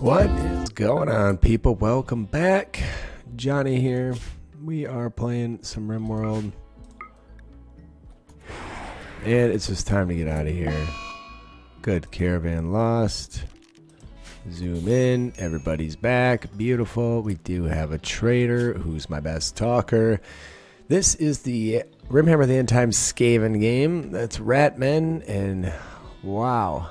What is going on, people? Welcome back. Johnny here. We are playing some RimWorld. And it's just time to get out of here. Good. Caravan lost. Zoom in. Everybody's back. Beautiful. We do have a trader who's my best talker. This is the Rimhammer the End Times Skaven game. That's Ratmen and... wow.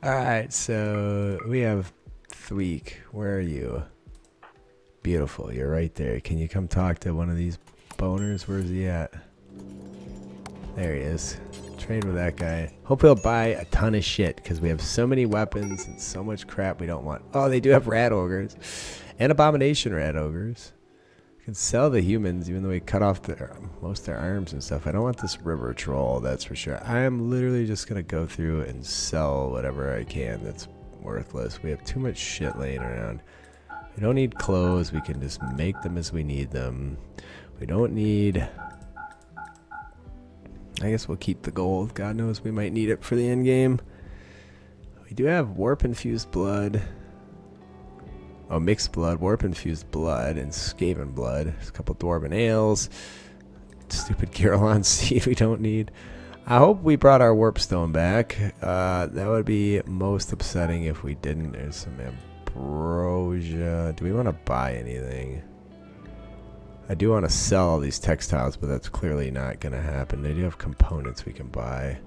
Alright, so we have Thweek. Where are you? Beautiful, you're right there. Can you come talk to one of these boners? Where's he at? There he is. Trade with that guy. Hope he'll buy a ton of shit because we have so many weapons and so much crap we don't want. Oh, they do have rat ogres and abomination rat ogres. Can sell the humans even though we cut off most of their arms and stuff. I don't want this river troll, that's for sure. I am literally just going to go through and sell whatever I can that's worthless. We have too much shit laying around. We don't need clothes. We can just make them as we need them. We don't need... I guess we'll keep the gold. God knows we might need it for the end game. We do have warp-infused blood. Oh, mixed blood, warp-infused blood, and Skaven blood. There's a couple dwarven ales. Stupid Carolon seed we don't need. I hope we brought our warpstone back. That would be most upsetting if we didn't. There's some ambrosia. Do we want to buy anything? I do want to sell all these textiles, but that's clearly not going to happen. They do have components we can buy.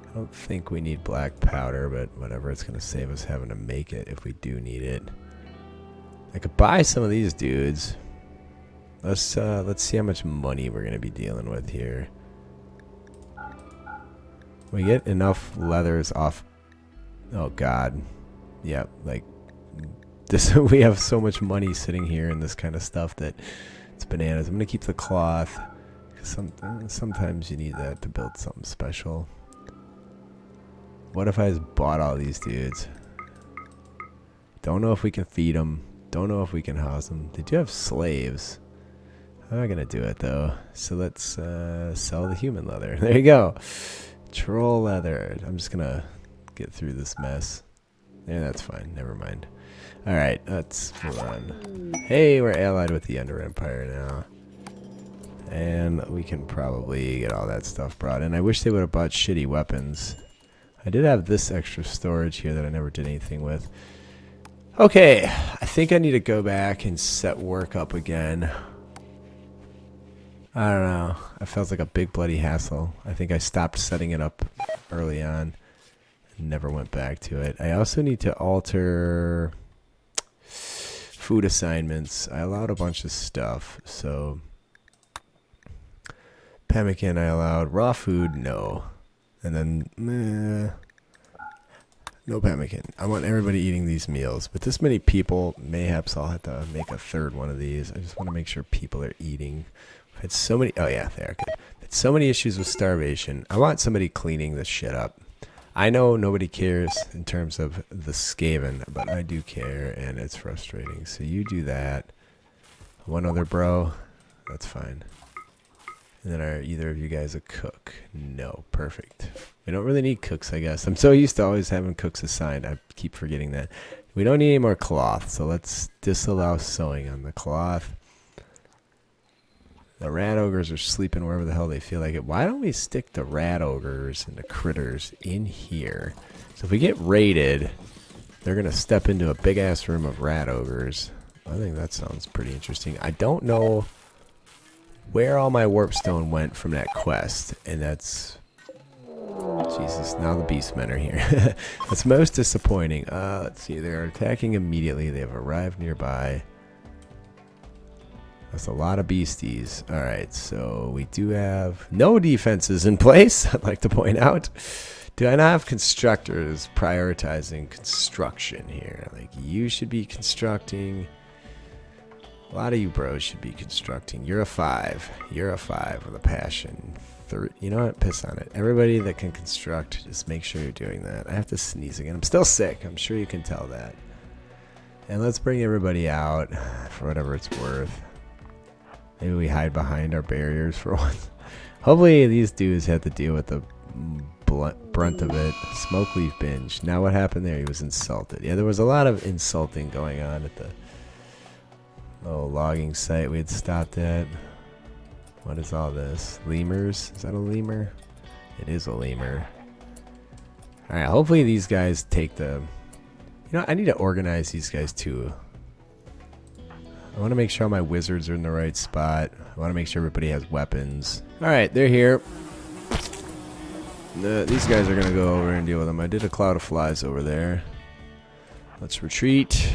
I don't think we need black powder, but whatever. It's going to save us having to make it if we do need it. I could buy some of these dudes. Let's see how much money we're gonna be dealing with here. We get enough leathers off. Oh God, yep. Like this, we have so much money sitting here in this kind of stuff that it's bananas. I'm gonna keep the cloth. Sometimes you need that to build something special. What if I just bought all these dudes? Don't know if we can feed them. Don't know if we can house them. They do have slaves. I'm not gonna do it though. So let's sell the human leather. There you go. Troll leather. I'm just gonna get through this mess. Yeah, that's fine. Never mind. Alright, let's move on. Hey, we're allied with the Under Empire now. And we can probably get all that stuff brought in. I wish they would have bought shitty weapons. I did have this extra storage here that I never did anything with. Okay, I think I need to go back and set work up again. I don't know. It feels like a big bloody hassle. I think I stopped setting it up early on and never went back to it. I also need to alter food assignments. I allowed a bunch of stuff. So, pemmican I allowed. Raw food, no. And then, no pemmican. I want everybody eating these meals. With this many people, mayhaps I'll have to make a third one of these. I just want to make sure people are eating. We've had so many... oh yeah, they are good. Had so many issues with starvation. I want somebody cleaning this shit up. I know nobody cares in terms of the Skaven, but I do care, and it's frustrating. So you do that. One other bro. That's fine. And then are either of you guys a cook? No. Perfect. We don't really need cooks, I guess. I'm so used to always having cooks assigned. I keep forgetting that. We don't need any more cloth, so let's disallow sewing on the cloth. The rat ogres are sleeping wherever the hell they feel like it. Why don't we stick the rat ogres and the critters in here? So if we get raided, they're going to step into a big-ass room of rat ogres. I think that sounds pretty interesting. I don't know where all my warpstone went from that quest, and that's... Jesus, now the beastmen are here. That's most disappointing. Let's see, they're attacking immediately. They have arrived nearby. That's a lot of beasties. Alright, so we do have no defenses in place, I'd like to point out. Do I not have constructors prioritizing construction here? Like, you should be constructing... a lot of you bros should be constructing. You're a 5. You're a 5 with a passion. You know what? Piss on it. Everybody that can construct, just make sure you're doing that. I have to sneeze again. I'm still sick. I'm sure you can tell that. And let's bring everybody out for whatever it's worth. Maybe we hide behind our barriers for once. Hopefully these dudes had to deal with the brunt of it. Smoke leaf binge. Now what happened there? He was insulted. Yeah, there was a lot of insulting going on at the little logging site we had stopped at. What is all this? Lemurs? Is that a lemur? It is a lemur. Alright, hopefully these guys take the... You know, I need to organize these guys too. I want to make sure all my wizards are in the right spot. I want to make sure everybody has weapons. Alright, they're here. These guys are going to go over and deal with them. I did a cloud of flies over there. Let's retreat.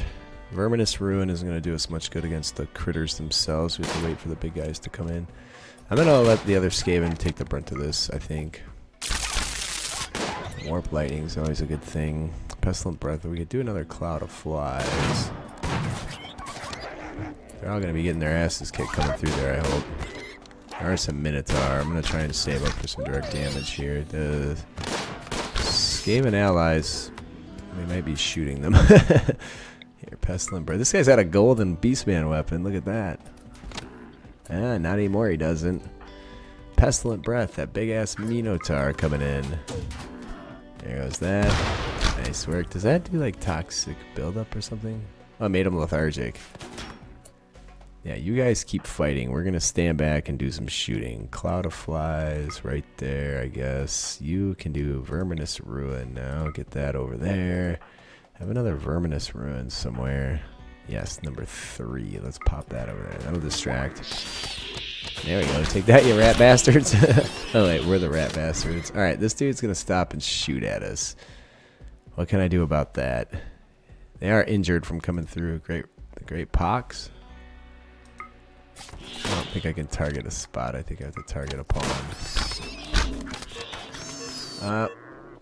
Verminous Ruin isn't going to do us much good against the critters themselves. We have to wait for the big guys to come in. I'm going to let the other Skaven take the brunt of this, I think. Warp Lightning is always a good thing. Pestilent Breath. We could do another cloud of flies. They're all going to be getting their asses kicked coming through there, I hope. There are some Minotaur. I'm going to try and save up for some direct damage here. The Skaven allies, we might be shooting them. Here, Pestilent Breath. This guy's got a golden Beastman weapon. Look at that. Ah, not anymore, he doesn't. Pestilent Breath, that big-ass Minotaur coming in. There goes that. Nice work. Does that do, like, toxic buildup or something? Oh, it made him lethargic. Yeah, you guys keep fighting. We're going to stand back and do some shooting. Cloud of Flies right there, I guess. You can do Verminous Ruin now. Get that over there. Have another Verminous Ruin somewhere. Yes, number 3. Let's pop that over there. That'll distract. There we go. Take that, you rat bastards. Oh, wait, we're the rat bastards. All right, this dude's going to stop and shoot at us. What can I do about that? They are injured from coming through the Great Pox. I don't think I can target a spot. I think I have to target a pawn.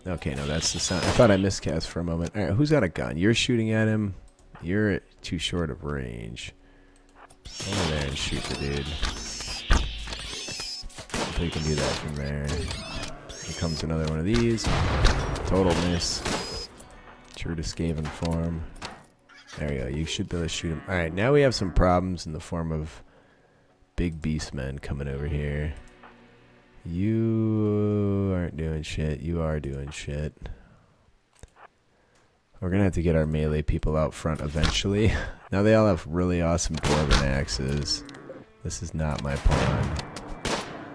Okay, no, that's the sound. I thought I miscast for a moment. All right, who's got a gun? You're shooting at him. You're too short of range. Go over there and shoot the dude. So you can do that from there. Here comes another one of these. Total miss. True to Skaven form. There you go. You should be able to shoot him. Alright, now we have some problems in the form of big beastmen coming over here. You aren't doing shit. You are doing shit. We're going to have to get our melee people out front eventually. Now they all have really awesome dwarven axes. This is not my pawn.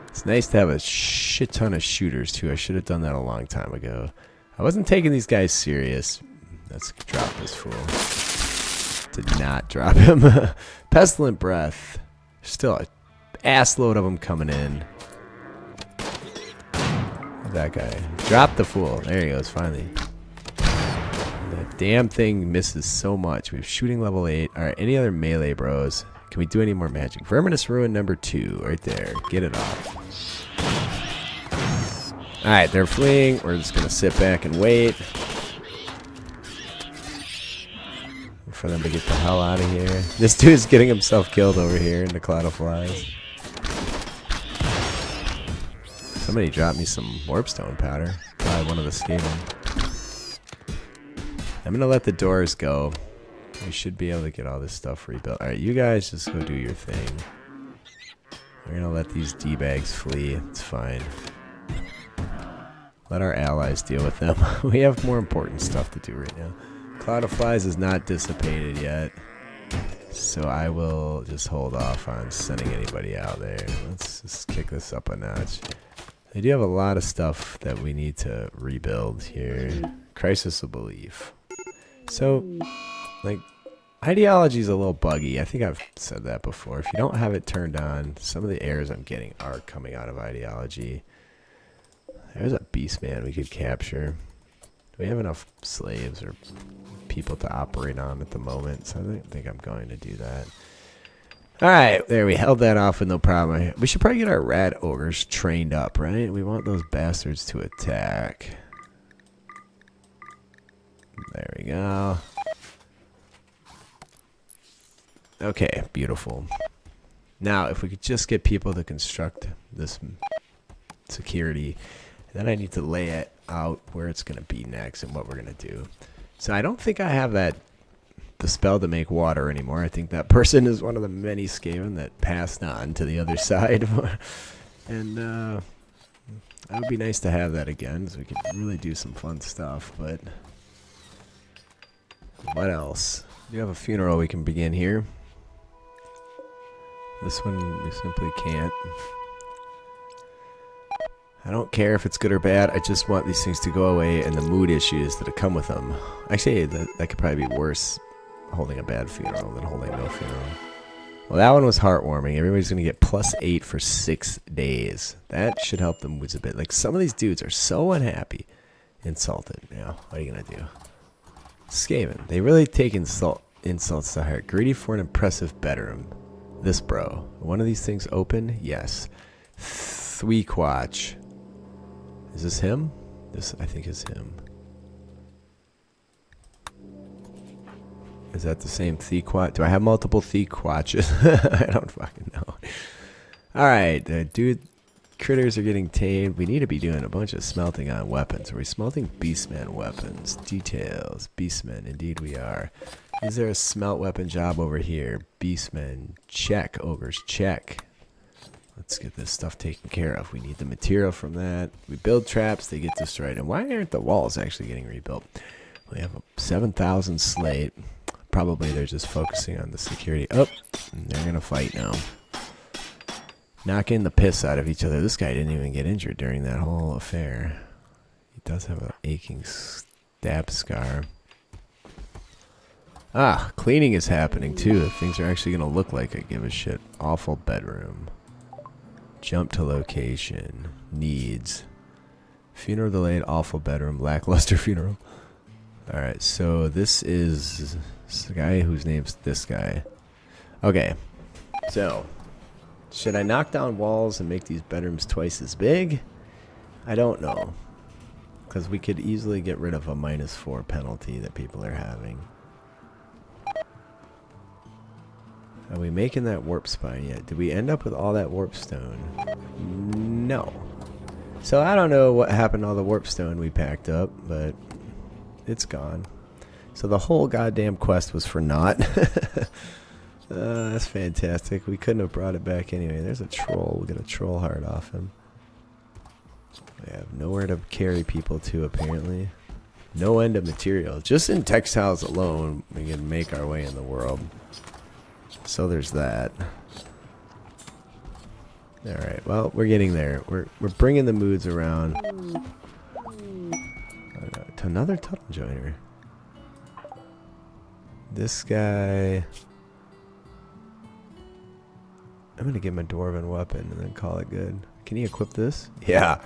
It's nice to have a shit ton of shooters too. I should have done that a long time ago. I wasn't taking these guys serious. Let's drop this fool. Did not drop him. Pestilent Breath. Still an ass load of them coming in. That guy. Drop the fool. There he goes, finally. That damn thing misses so much. We have shooting level 8. Alright, any other melee bros? Can we do any more magic? Verminous Ruin number 2, right there. Get it off. Alright, they're fleeing. We're just going to sit back and wait for them to get the hell out of here. This dude's getting himself killed over here in the cloud of flies. Somebody dropped me some warpstone powder. Probably one of the Skaven. I'm going to let the doors go. We should be able to get all this stuff rebuilt. Alright, you guys just go do your thing. We're going to let these D-bags flee. It's fine. Let our allies deal with them. We have more important stuff to do right now. Cloud of Flies is not dissipated yet. So I will just hold off on sending anybody out there. Let's just kick this up a notch. They do have a lot of stuff that we need to rebuild here. Crisis of Belief. So, like, ideology is a little buggy. I think I've said that before. If you don't have it turned on, some of the errors I'm getting are coming out of ideology. There's a beastman we could capture. Do we have enough slaves or people to operate on at the moment? So I don't think I'm going to do that. Alright, there, we held that off with no problem. We should probably get our rat ogres trained up, right? We want those bastards to attack. There we go. Okay, beautiful. Now, if we could just get people to construct this security, then I need to lay it out where it's going to be next and what we're going to do. So I don't think I have the spell to make water anymore. I think that person is one of the many Skaven that passed on to the other side. And it would be nice to have that again, so we could really do some fun stuff, but what else? We have a funeral we can begin here. This one we simply can't. I don't care if it's good or bad, I just want these things to go away and the mood issues that come with them. Actually, that could probably be worse holding a bad funeral than holding no funeral. Well, that one was heartwarming. Everybody's going to get +8 for 6 days. That should help the moods a bit. Like, some of these dudes are so unhappy. Insulted. Now, what are you going to do? Skaven. They really take insults to heart. Greedy for an impressive bedroom. This bro. One of these things open? Yes. Thweequatch. Is this him? This, I think, is him. Is that the same Thweequatch? Do I have multiple Thweequatches? I don't fucking know. Alright, dude, critters are getting tamed. We need to be doing a bunch of smelting on weapons. Are we smelting Beastman weapons? Details. Beastmen, indeed we are. Is there a smelt weapon job over here? Beastmen, check. Ogres, check. Let's get this stuff taken care of. We need the material from that. We build traps, they get destroyed. And why aren't the walls actually getting rebuilt? We have a 7,000 slate. Probably they're just focusing on the security. Oh, they're going to fight now. Knocking the piss out of each other. This guy didn't even get injured during that whole affair. He does have an aching stab scar. Ah, cleaning is happening too. Things are actually going to look like I give a shit. Awful bedroom. Jump to location. Needs. Funeral delayed. Awful bedroom. Lackluster funeral. Alright, so this is the guy whose name's this guy. Okay, so should I knock down walls and make these bedrooms twice as big? I don't know, because we could easily get rid of a -4 penalty that people are having. Are we making that warp spine yet? Did we end up with all that warp stone? No. So I don't know what happened to all the warp stone we packed up, but it's gone. So the whole goddamn quest was for naught. That's fantastic. We couldn't have brought it back anyway. There's a troll. We'll get a troll heart off him. We have nowhere to carry people to, apparently. No end of material. Just in textiles alone, we can make our way in the world. So there's that. Alright, well, we're getting there. We're bringing the moods around. To another tunnel joiner. This guy. I'm gonna give him a dwarven weapon and then call it good. Can he equip this? Yeah.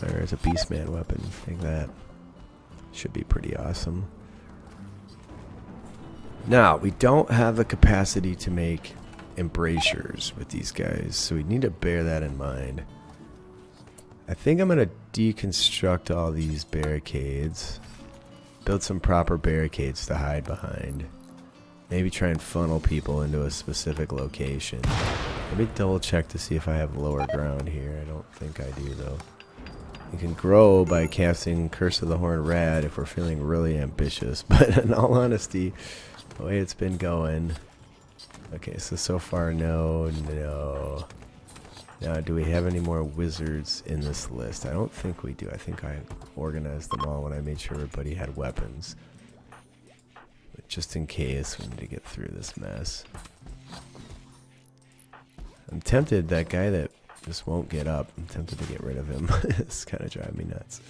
There's a beastman weapon. Take that. Should be pretty awesome. Now, we don't have the capacity to make embrasures with these guys, so we need to bear that in mind. I think I'm going to deconstruct all these barricades. Build some proper barricades to hide behind. Maybe try and funnel people into a specific location. Let me double check to see if I have lower ground here. I don't think I do, though. You can grow by casting Curse of the Horned Rat if we're feeling really ambitious. But in all honesty, the way it's been going... Okay, so far, no. Now, do we have any more wizards in this list? I don't think we do. I think I organized them all when I made sure everybody had weapons. But just in case, we need to get through this mess. I'm tempted, that guy that just won't get up, I'm tempted to get rid of him. It's kind of driving me nuts.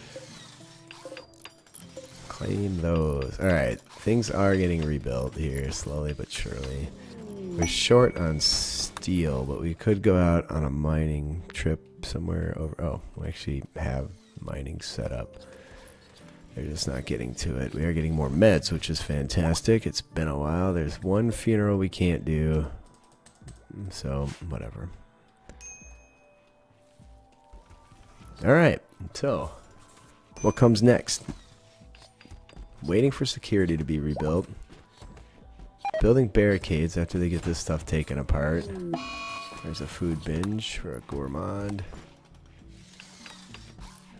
Claim those. Alright, things are getting rebuilt here, slowly but surely. We're short on steel, but we could go out on a mining trip somewhere over... Oh, we actually have mining set up. They're just not getting to it. We are getting more meds, which is fantastic. It's been a while. There's one funeral we can't do. So, whatever. Alright, so... what comes next? Waiting for security to be rebuilt. Building barricades after they get this stuff taken apart. There's a food binge for a gourmand.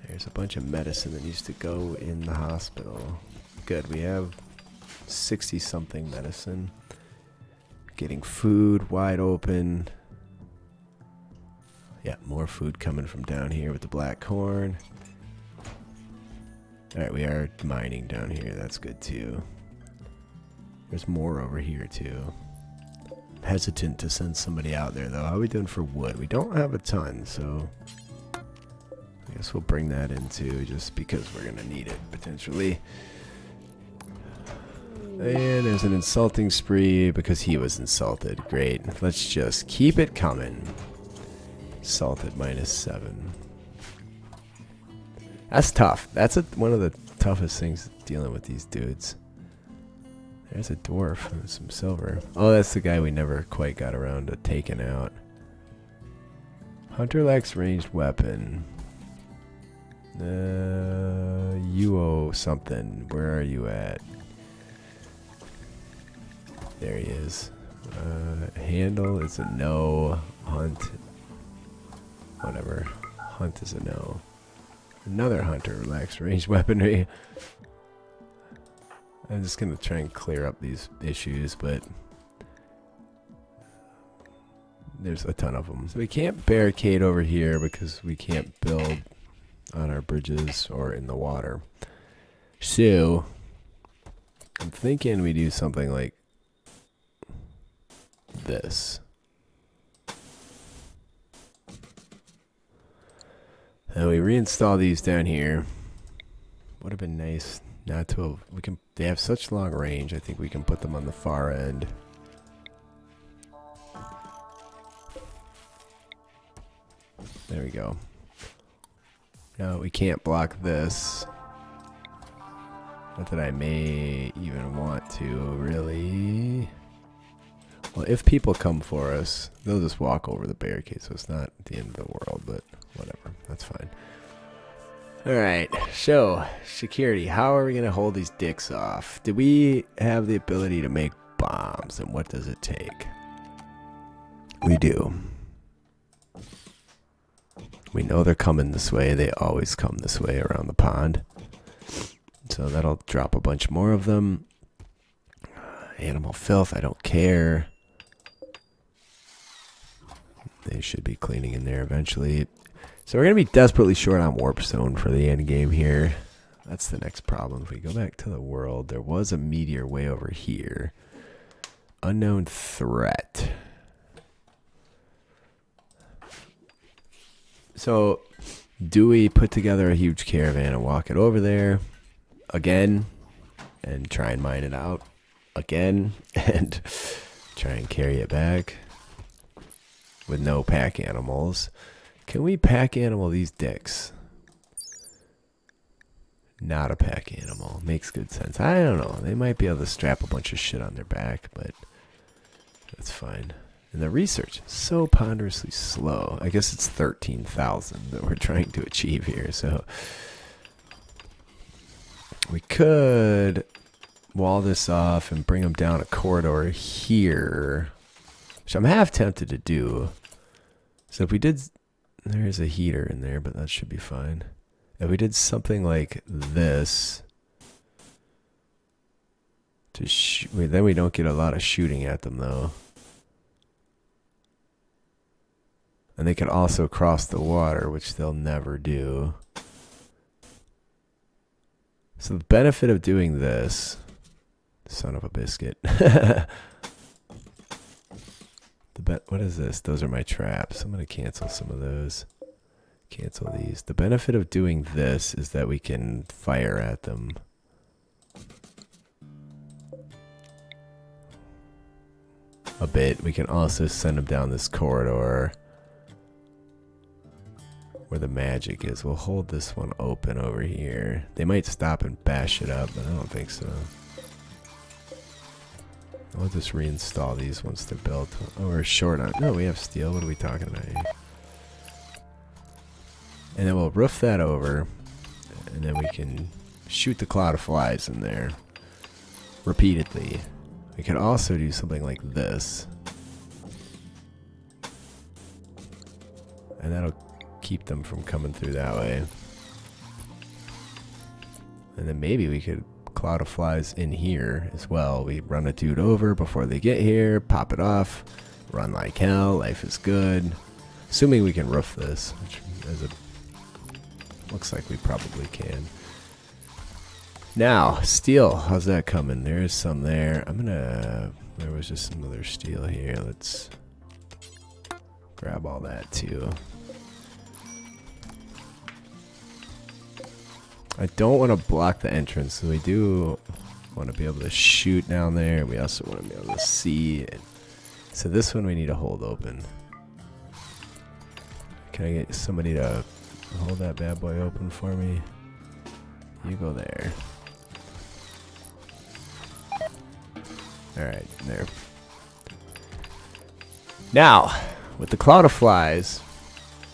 There's a bunch of medicine that needs to go in the hospital. Good, we have 60-something medicine. Getting food wide open. Yeah, more food coming from down here with the black corn. Alright, we are mining down here. That's good too. There's more over here too. Hesitant to send somebody out there though. How are we doing for wood? We don't have a ton, so I guess we'll bring that in too, just because we're gonna need it potentially. And there's an insulting spree because he was insulted. Great. Let's just keep it coming. Salted -7. That's tough. That's one of the toughest things dealing with these dudes. There's a dwarf and some silver. Oh, that's the guy we never quite got around to taking out. Hunter lacks ranged weapon. You owe something. Where are you at? There he is. Handle is a no. Hunt. Whatever. Hunt is a no. Another hunter lacks ranged weaponry. I'm just going to try and clear up these issues, but there's a ton of them. So we can't barricade over here because we can't build on our bridges or in the water. So I'm thinking we do something like this. And we reinstall these down here. Would have been nice not to. They have such long range. I think we can put them on the far end. There we go. No, we can't block this. Not that I may even want to, really. Well, if people come for us, they'll just walk over the barricade, so it's not the end of the world, but whatever. That's fine. Alright, so, security. How are we going to hold these dicks off? Do we have the ability to make bombs, and what does it take? We do. We know they're coming this way. They always come this way around the pond. So that'll drop a bunch more of them. Animal filth, I don't care. They should be cleaning in there eventually. So we're going to be desperately short on warp stone for the end game here. That's the next problem. If we go back to the world, there was a meteor way over here. Unknown threat. So do we put together a huge caravan and walk it over there again and try and mine it out again and try and carry it back with no pack animals? Can we pack animal these dicks? Not a pack animal. Makes good sense. I don't know. They might be able to strap a bunch of shit on their back, but that's fine. And the research is so ponderously slow. I guess it's 13,000 that we're trying to achieve here. So we could wall this off and bring them down a corridor here, which I'm half tempted to do. So if we did, there is a heater in there, but that should be fine. If we did something like this, then we don't get a lot of shooting at them though. And they can also cross the water, which they'll never do. So the benefit of doing this, son of a biscuit. What is this? Those are my traps. I'm going to cancel some of those. Cancel these. The benefit of doing this is that we can fire at them. A bit. We can also send them down this corridor where the magic is. We'll hold this one open over here. They might stop and bash it up, but I don't think so. I'll just reinstall these once they're built. Oh, we're short on... No, we have steel. What are we talking about here? And then we'll roof that over. And then we can shoot the cloud of flies in there. Repeatedly. We can also do something like this. And that'll keep them from coming through that way. And then maybe we could cloud of flies in here as well. We run a dude over before they get here, pop it off, run like hell, life is good. Assuming we can roof this, which is looks like we probably can. Now, steel. How's that coming? There's some there. There was just some other steel here. Let's grab all that too. I don't want to block the entrance, so we do want to be able to shoot down there. We also want to be able to see it. So this one we need to hold open. Can I get somebody to hold that bad boy open for me? You go there. Alright, there. Now, with the cloud of flies,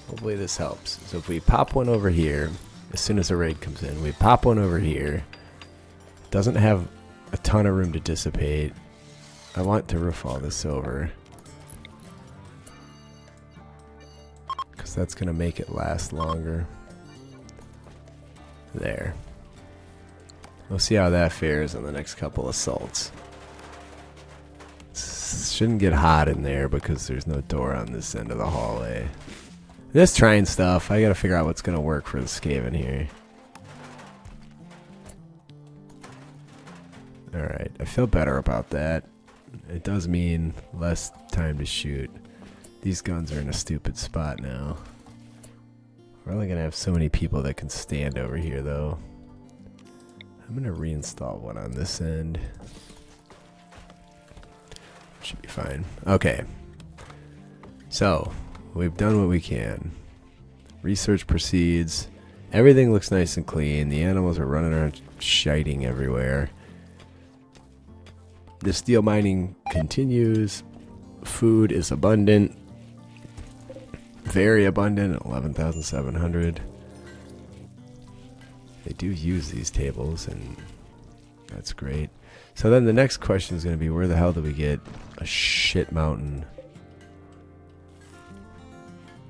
hopefully this helps. So if we pop one over here, as soon as a raid comes in, we pop one over here. Doesn't have a ton of room to dissipate. I want to roof all this over, because that's going to make it last longer. There. We'll see how that fares on the next couple assaults. Shouldn't get hot in there because there's no door on this end of the hallway. Just trying stuff. I gotta figure out what's gonna work for the Skaven here. Alright, I feel better about that. It does mean less time to shoot. These guns are in a stupid spot now. We're only gonna have so many people that can stand over here though. I'm gonna reinstall one on this end. Should be fine. Okay. So, we've done what we can. Research proceeds. Everything looks nice and clean. The animals are running around shiting everywhere. The steel mining continues. Food is abundant. Very abundant at 11,700. They do use these tables, and that's great. So then the next question is going to be, where the hell do we get a shit mountain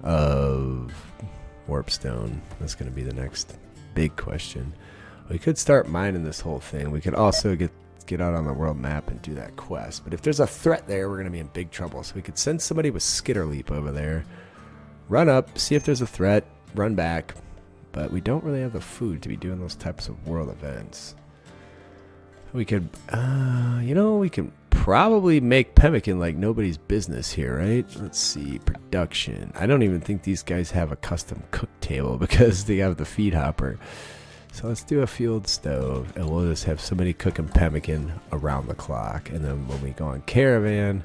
of warpstone? That's going to be the next big question. We could start mining this whole thing. We could also get out on the world map and do that quest. But if there's a threat there, we're going to be in big trouble. So we could send somebody with skitter leap over there, run up, see if there's a threat, run back. But we don't really have the food to be doing those types of world events. We could, we can probably make pemmican like nobody's business here, right? Let's see, production. I don't even think these guys have a custom cook table because they have the feed hopper. So let's do a fueled stove, and we'll just have somebody cooking pemmican around the clock. And then when we go on caravan,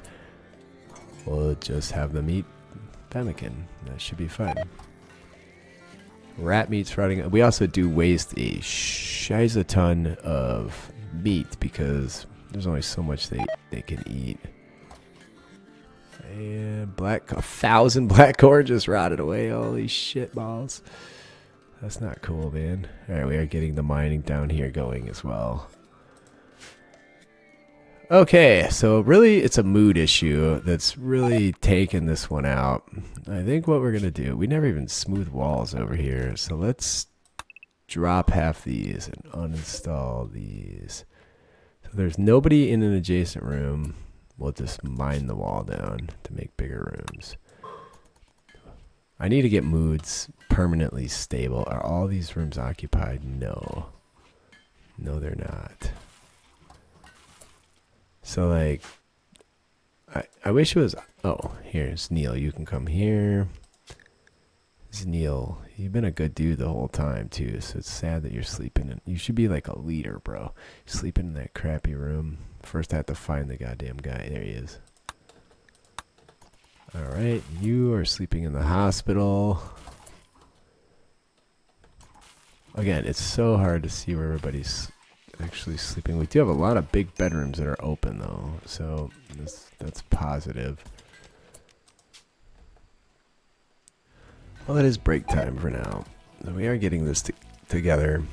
we'll just have them eat pemmican. That should be fun. Rat meat's running. We also do waste a shiza ton of meat because there's only so much they can eat. And 1,000 black core just rotted away. Holy shit balls. That's not cool, man. Alright, we are getting the mining down here going as well. Okay, so really it's a mood issue that's really taking this one out. I think what we're going to do, we never even smooth walls over here, so let's drop half these and uninstall these. So there's nobody in an adjacent room. We'll just mine the wall down to make bigger rooms. I need to get moods permanently stable. Are all these rooms occupied? No. No, they're not. So, like, I wish it was... Oh, here's Neil. You can come here. This is Neil. You've been a good dude the whole time, too, so it's sad that you're sleeping in... You should be like a leader, bro. You're sleeping in that crappy room. First, I have to find the goddamn guy. There he is. Alright, you are sleeping in the hospital. Again, it's so hard to see where everybody's actually sleeping. We do have a lot of big bedrooms that are open, though, so that's positive. Well, it is break time for now. We are getting this together,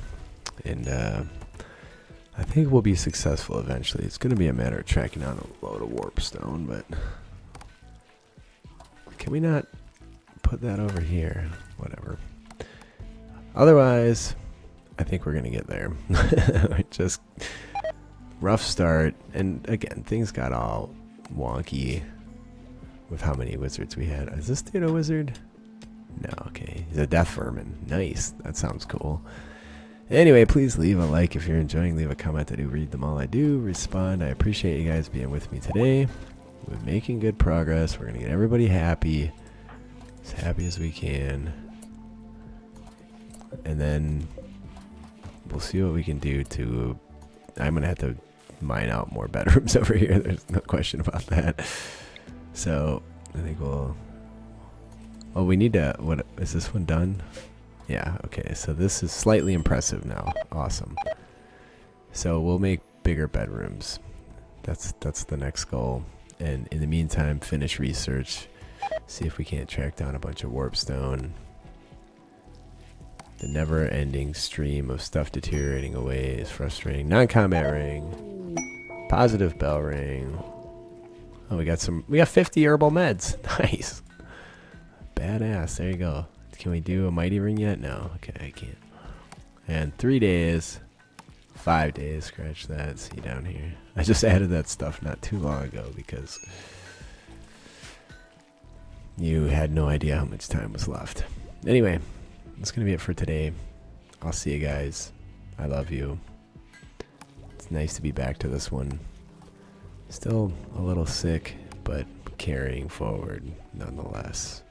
and I think we'll be successful eventually. It's going to be a matter of tracking down a load of warpstone, but can we not put that over here? Whatever. Otherwise, I think we're going to get there. Just rough start. And again, things got all wonky with how many wizards we had. Is this dude a wizard? No, okay. He's a death vermin. Nice. That sounds cool. Anyway, please leave a like if you're enjoying. Leave a comment. I do read them all. I do respond. I appreciate you guys being with me today. We're making good progress. We're going to get everybody happy. As happy as we can. And then we'll see what we can do to... I'm going to have to mine out more bedrooms over here. There's no question about that. So, I think we'll... Oh, we need to... What is this one done? Yeah, okay. So this is slightly impressive now. Awesome. So we'll make bigger bedrooms. That's the next goal. And in the meantime, finish research. See if we can't track down a bunch of warpstone. The never-ending stream of stuff deteriorating away is frustrating. Non-combat ring. Positive bell ring. Oh, we got 50 herbal meds. Nice. Badass. There you go. Can we do a mighty ring yet? No. Okay, I can't. And 3 days. 5 days. Scratch that. See down here. I just added that stuff not too long ago because you had no idea how much time was left. Anyway, that's going to be it for today. I'll see you guys. I love you. It's nice to be back to this one. Still a little sick, but carrying forward nonetheless.